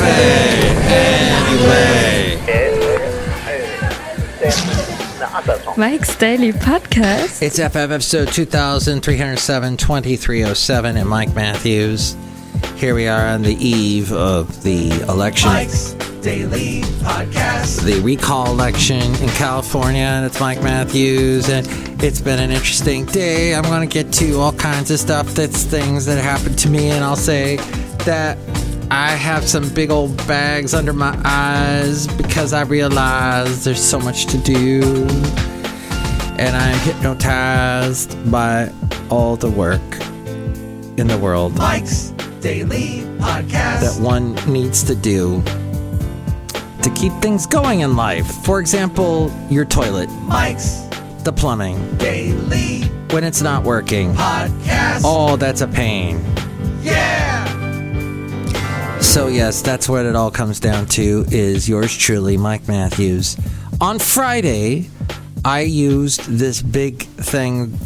cafe anyway. Mike's Daily Podcast. It's FF episode 2307, and Mike Matthews. Here we are on the eve of the election. Mike's Daily Podcast. The recall election in California, and it's Mike Matthews, and it's been an interesting day. I'm going to get to all kinds of stuff, that's things that happened to me, and I'll say that I have some big old bags under my eyes because I realize there's so much to do, and I'm hypnotized by all the work in the world. Mike's Daily Podcast. That one needs to do to keep things going in life. For example, your toilet. Mike's the plumbing. Daily When it's not working. Podcast. Oh, that's a pain. Yeah! So yes, that's what it all comes down to, is yours truly, Mike Matthews. On Friday, I used this big thing,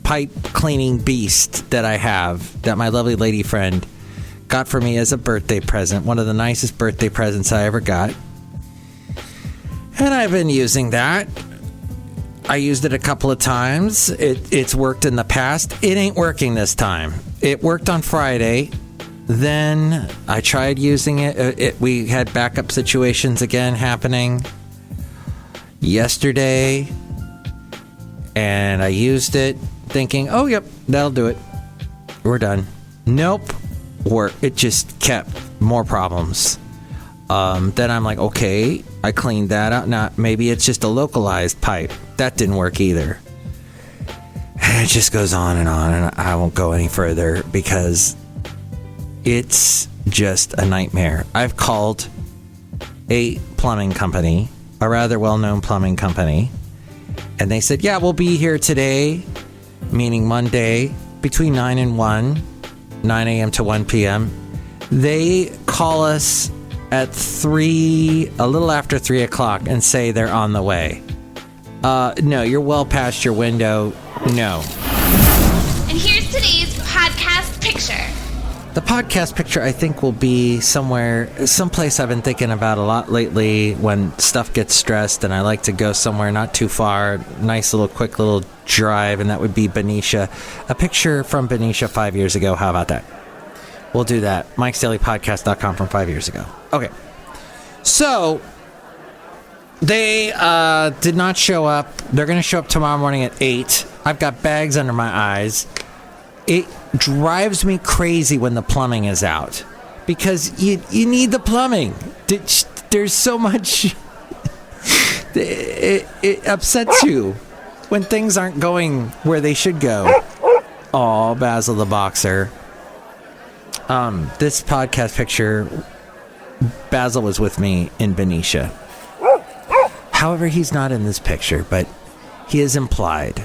pipe cleaning beast that I have, that my lovely lady friend got for me as a birthday present. One of the nicest birthday presents I ever got. And I've been using that. I used it a couple of times. It's worked in the past. It ain't working this time. It worked on Friday. Then I tried using it. We had backup situations again happening yesterday. And I used it thinking, oh, yep, that'll do it. We're done. Nope. It just kept more problems. Then I'm like, okay, I cleaned that out. Now, maybe it's just a localized pipe. That didn't work either. And it just goes on, and I won't go any further because it's just a nightmare. I've called a plumbing company, a rather well-known plumbing company, and they said, yeah, we'll be here today, meaning Monday, between 9 and 1, 9 a.m. to 1 p.m. They call us at a little after 3 o'clock, and say they're on the way. No, you're well past your window. No. And here's today's podcast picture. The podcast picture, I think, will be someplace I've been thinking about a lot lately when stuff gets stressed, and I like to go somewhere not too far, nice little quick little drive, and that would be Benita. A picture from Benita 5 years ago. How about that? We'll do that. MikesDailyPodcast.com from 5 years ago. Okay. So, they did not show up. They're going to show up tomorrow morning at 8. I've got bags under my eyes. It drives me crazy when the plumbing is out, because you need the plumbing. There's so much. It upsets you when things aren't going where they should go. Oh, Basil the boxer. This podcast picture, Basil was with me in Benicia. However, he's not in this picture, but he is implied,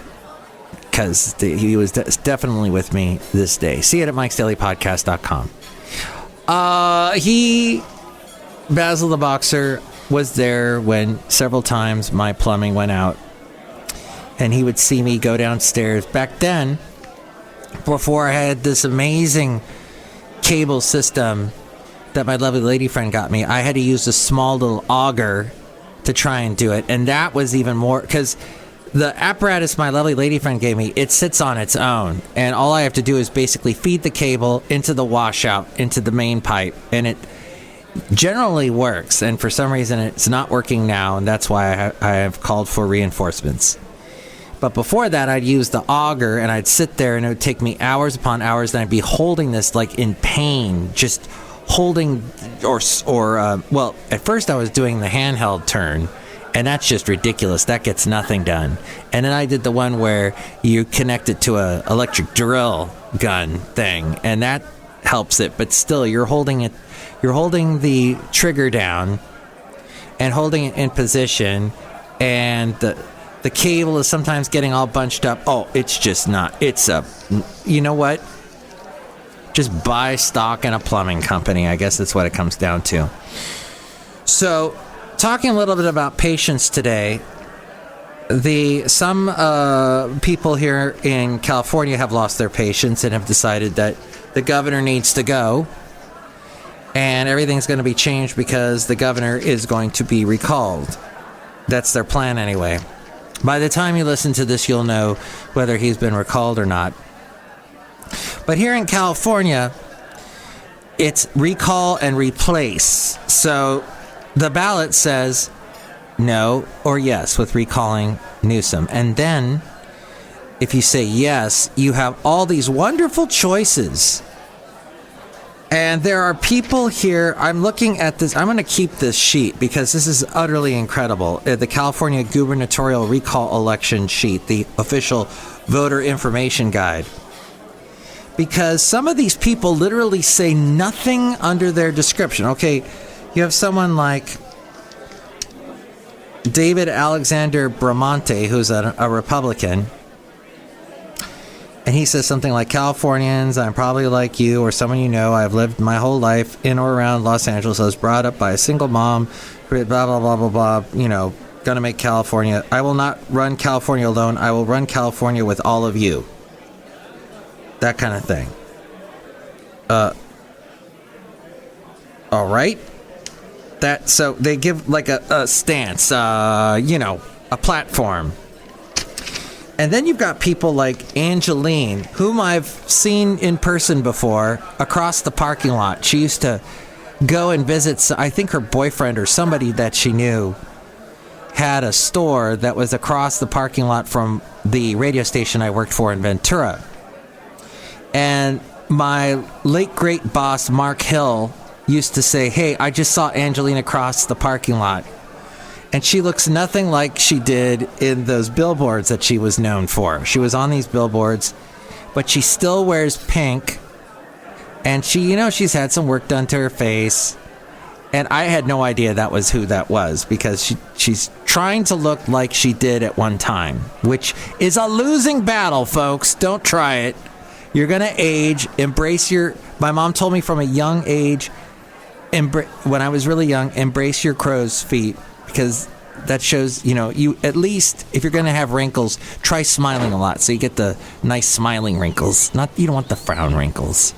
because he was definitely with me this day. See it at MikesDailyPodcast.com. Basil the boxer was there when several times my plumbing went out, and he would see me go downstairs. Back then, before I had this amazing cable system that my lovely lady friend got me, I had to use a small little auger to try and do it, and that was even more, because the apparatus my lovely lady friend gave me, it sits on its own, and all I have to do is basically feed the cable into the washout, into the main pipe, and it generally works. And for some reason it's not working now, and that's why I have called for reinforcements. But before that, I'd use the auger, and I'd sit there, and it would take me hours upon hours, and I'd be holding this like in pain, just holding, well, at first I was doing the handheld turn, and that's just ridiculous. That gets nothing done. And then I did the one where you connect it to a electric drill gun thing, and that helps it. But still, you're holding the trigger down and holding it in position, and the cable is sometimes getting all bunched up. Oh, it's just not. You know what? Just buy stock in a plumbing company. I guess that's what it comes down to. So, talking a little bit about patience today, some people here in California have lost their patience and have decided that the governor needs to go. and everything's going to be changed because the governor is going to be recalled. That's their plan anyway. By the time you listen to this, you'll know whether he's been recalled or not. But here in California, it's recall and replace. So the ballot says no or yes with recalling Newsom. And then if you say yes, you have all these wonderful choices. And there are people here. I'm looking at this. I'm going to keep this sheet because this is utterly incredible. The California gubernatorial recall election sheet, the official voter information guide. Because some of these people literally say nothing under their description. Okay, you have someone like David Alexander Bramante, who's a Republican. And he says something like, Californians, I'm probably like you or someone you know. I've lived my whole life in or around Los Angeles. I was brought up by a single mom, blah, blah, blah, blah, blah, gonna make California. I will not run California alone. I will run California with all of you. That kind of thing. All right. So they give like a stance, a platform. And then you've got people like Angeline, whom I've seen in person before, across the parking lot. She used to go and visit, I think her boyfriend or somebody that she knew had a store that was across the parking lot from the radio station I worked for in Ventura. And my late great boss, Mark Hill, used to say, hey, I just saw Angeline across the parking lot. And she looks nothing like she did in those billboards that she was known for. She was on these billboards, but she still wears pink. And she, she's had some work done to her face. And I had no idea that was who that was because she's trying to look like she did at one time, which is a losing battle, folks. Don't try it. You're going to age. My mom told me from a young age, when I was really young, embrace your crow's feet. Because that shows, you at least, if you're going to have wrinkles, try smiling a lot so you get the nice smiling wrinkles. You don't want the frown wrinkles.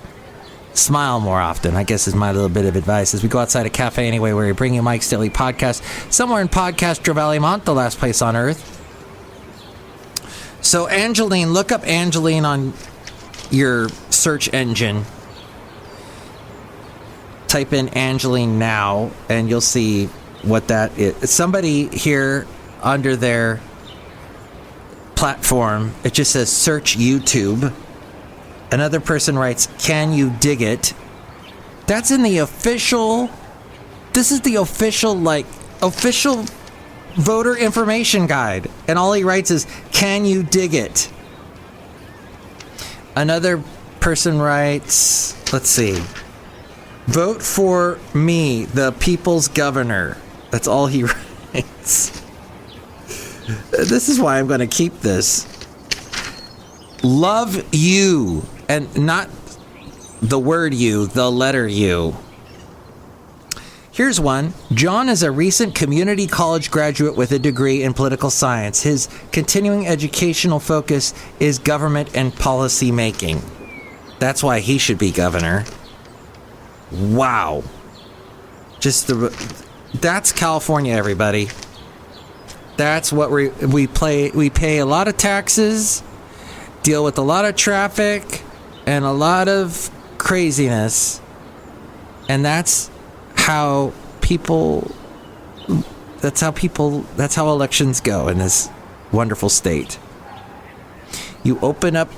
Smile more often, I guess, is my little bit of advice. As we go outside a cafe anyway, where we bring you Mike's Daily Podcast, somewhere in Podcastro Valley Mont, the last place on earth. So Angeline, look up Angeline on your search engine. Type in Angeline now, and you'll see what that is. Somebody here under their platform, it just says search YouTube. Another person writes, can you dig it? That's in the official, this is the official voter information guide. And all he writes is, can you dig it? Another person writes, let's see, vote for me, the people's governor. That's all he writes. This is why I'm going to keep this. Love you. And not the word you, the letter U. Here's one. John is a recent community college graduate with a degree in political science. His continuing educational focus is government and policy making. That's why he should be governor. Wow. That's California, everybody. That's what we pay a lot of taxes, deal with a lot of traffic, and a lot of craziness. And that's how elections go in this wonderful state. You open up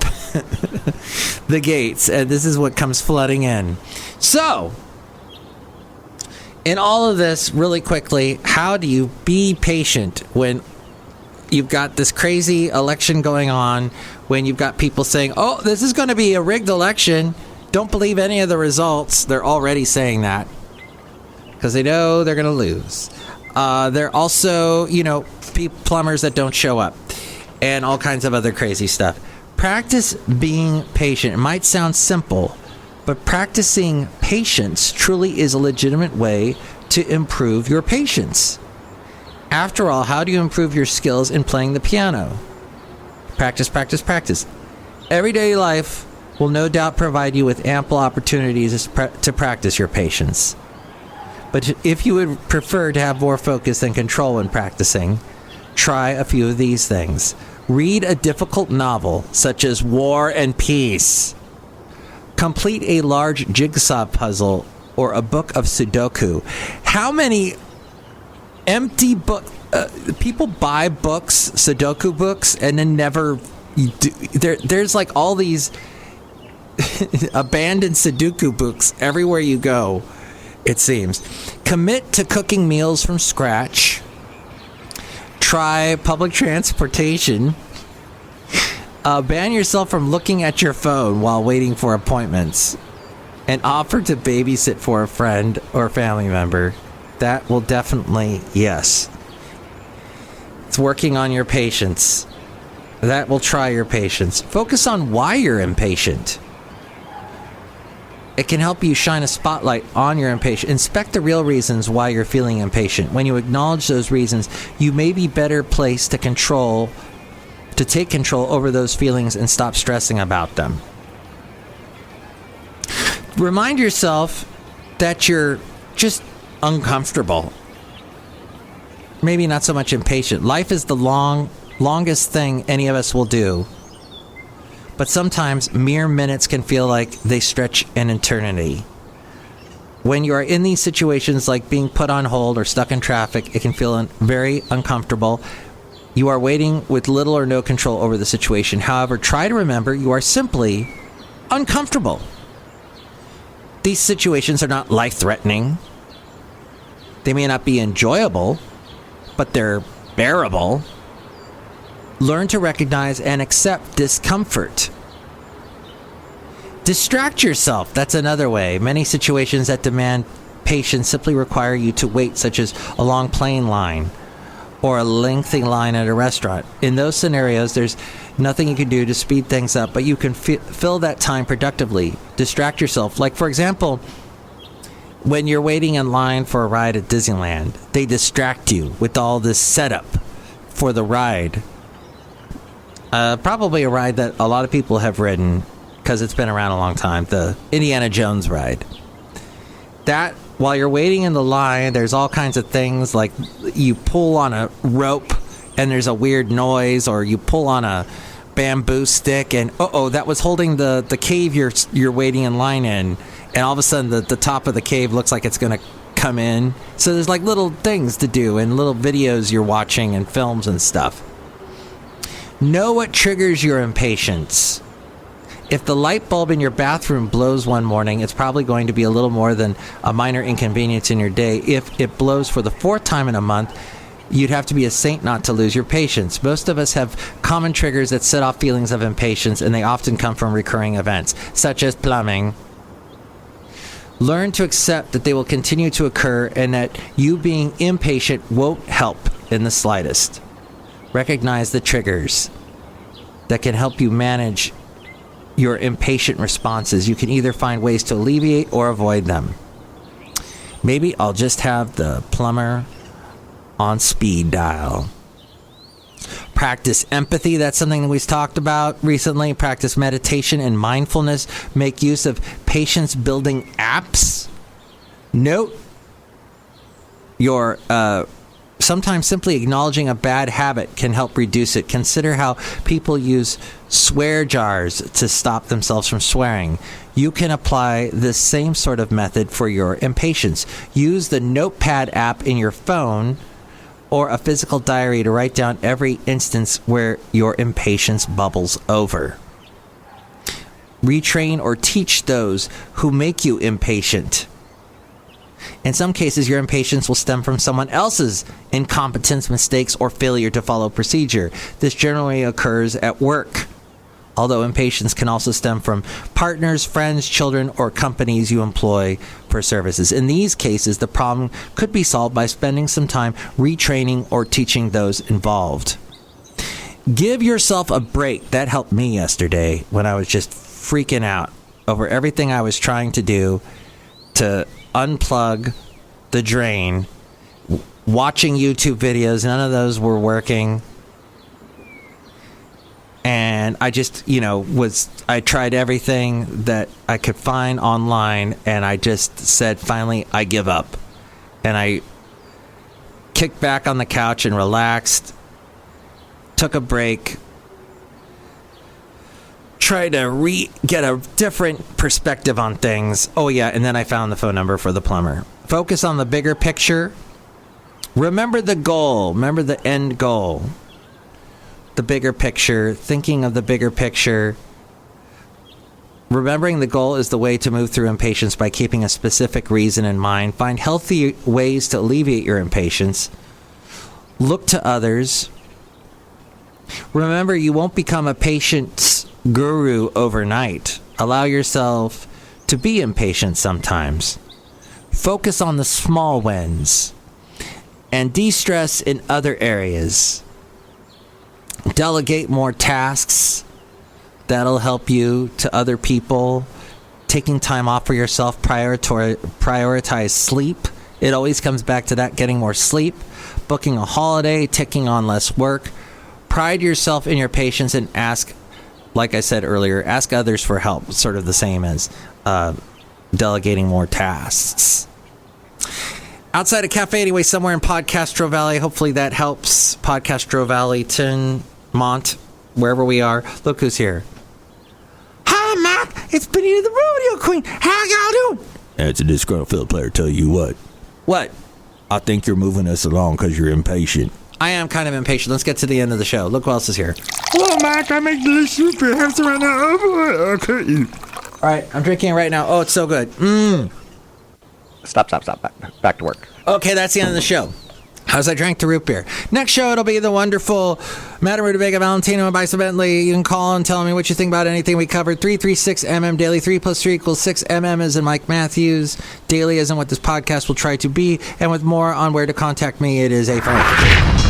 the gates, and this is what comes flooding in. So, in all of this, really quickly, how do you be patient when you've got this crazy election going on, when you've got people saying, oh, this is going to be a rigged election, don't believe any of the results? They're already saying that because they know they're going to lose. They're also, plumbers that don't show up and all kinds of other crazy stuff. Practice being patient. It might sound simple, but practicing patience truly is a legitimate way to improve your patience. After all, how do you improve your skills in playing the piano? Practice, practice, practice. Everyday life, will no doubt provide you with ample opportunities to practice your patience. But if you would prefer to have more focus and control when practicing, try a few of these things. Read a difficult novel, such as War and Peace. Complete a large jigsaw puzzle or a book of Sudoku. How many empty books... people buy books, Sudoku books, and then never... There's like all these abandoned Sudoku books everywhere you go, it seems. Commit to cooking meals from scratch. Try public transportation. Ban yourself from looking at your phone while waiting for appointments. And offer to babysit for a friend or family member. That will definitely, yes. It's working on your patience. That will try your patience. Focus on why you're impatient. It can help you shine a spotlight on your impatience. Inspect the real reasons why you're feeling impatient. When you acknowledge those reasons, you may be better placed to take control over those feelings and stop stressing about them. Remind yourself that you're just uncomfortable. Maybe not so much impatient. Life is the longest thing any of us will do. But sometimes mere minutes can feel like they stretch an eternity. When you are in these situations like being put on hold or stuck in traffic, it can feel very uncomfortable. You are waiting with little or no control over the situation. However, try to remember you are simply uncomfortable. These situations are not life-threatening. They may not be enjoyable, but they're bearable. Learn to recognize and accept discomfort. Distract yourself. That's another way. Many situations that demand patience simply require you to wait, such as a long plane line or a lengthy line at a restaurant. In those scenarios, there's nothing you can do to speed things up, but you can fill that time productively. Distract yourself. Like, for example, when you're waiting in line for a ride at Disneyland, they distract you with all this setup for the ride. Probably a ride that a lot of people have ridden because it's been around a long time, the Indiana Jones ride. That, while you're waiting in the line, there's all kinds of things like you pull on a rope and there's a weird noise, or you pull on a bamboo stick and that was holding the cave you're waiting in line in, and all of a sudden the top of the cave looks like it's going to come in. So there's like little things to do and little videos you're watching and films and stuff. Know what triggers your impatience. If the light bulb in your bathroom blows one morning, it's probably going to be a little more than a minor inconvenience in your day. If it blows for the 4th time in a month, you'd have to be a saint not to lose your patience. Most of us have common triggers that set off feelings of impatience, and they often come from recurring events, such as plumbing. Learn to accept that they will continue to occur and that you being impatient won't help in the slightest. Recognize the triggers that can help you manage your impatient responses. You can either find ways to alleviate or avoid them. Maybe I'll just have the plumber on speed dial. Practice empathy. That's something that we've talked about recently. Practice meditation and mindfulness. Make use of patience-building apps. Note your sometimes simply acknowledging a bad habit can help reduce it. Consider how people use swear jars to stop themselves from swearing. You can apply this same sort of method for your impatience. Use the Notepad app in your phone or a physical diary to write down every instance where your impatience bubbles over. Retrain or teach those who make you impatient. In some cases, your impatience will stem from someone else's incompetence, mistakes, or failure to follow procedure. This generally occurs at work, although impatience can also stem from partners, friends, children, or companies you employ for services. In these cases, the problem could be solved by spending some time retraining or teaching those involved. Give yourself a break. That helped me yesterday when I was just freaking out over everything I was trying to do to unplug the drain, watching YouTube videos. None of those were working. And And I just, I tried everything that I could find online, and I just said, finally, I give up. And I kicked back on the couch and relaxed, took a break, tried to get a different perspective on things. Oh, yeah, and then I found the phone number for the plumber. Focus on the bigger picture. Remember the goal. Remember the end goal. The bigger picture. Thinking of the bigger picture. Remembering the goal is the way to move through impatience by keeping a specific reason in mind. Find healthy ways to alleviate your impatience. Look to others. Remember, you won't become a patience guru overnight. Allow yourself to be impatient sometimes. Focus on the small wins. And de-stress in other areas. Delegate more tasks. That'll help you to other people. Taking time off for yourself. Prioritize sleep. It always comes back to that, getting more sleep. Booking a holiday. Taking on less work. Pride yourself in your patience and ask, like I said earlier, ask others for help. Sort of the same as delegating more tasks. Outside a cafe anyway, somewhere in Podcastro Valley. Hopefully that helps. Podcastro Valley, Mont, wherever we are. Look who's here. Hi, Mac. It's Benita the Rodeo Queen. How y'all doing? It's a disgruntled fiddle player. Tell you what. What? I think you're moving us along because you're impatient. I am kind of impatient. Let's get to the end of the show. Look who else is here. Well, Mac, I make delicious soup here. Have some right now. Oh, boy. Okay. All right, I'm drinking it right now. Oh, it's so good. Stop. Back to work. Okay, that's the end of the show. As I drank the root beer. Next show, it'll be the wonderful Madame Rootabega, Valentino, and Bison Bentley. You can call and tell me what you think about anything we covered. 336MM Daily. 3 + 3 = 6. MM as in Mike Matthews. Daily as in what this podcast will try to be. And with more on where to contact me, it is a phone.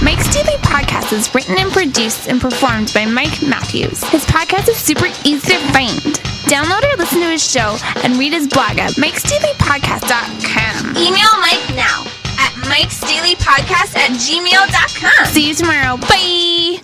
Mike's Daily Podcast is written and produced and performed by Mike Matthews. His podcast is super easy to find. Download or listen to his show and read his blog at MikesDailyPodcast.com. Email Mike now at MikesDailyPodcast@gmail.com. See you tomorrow. Bye!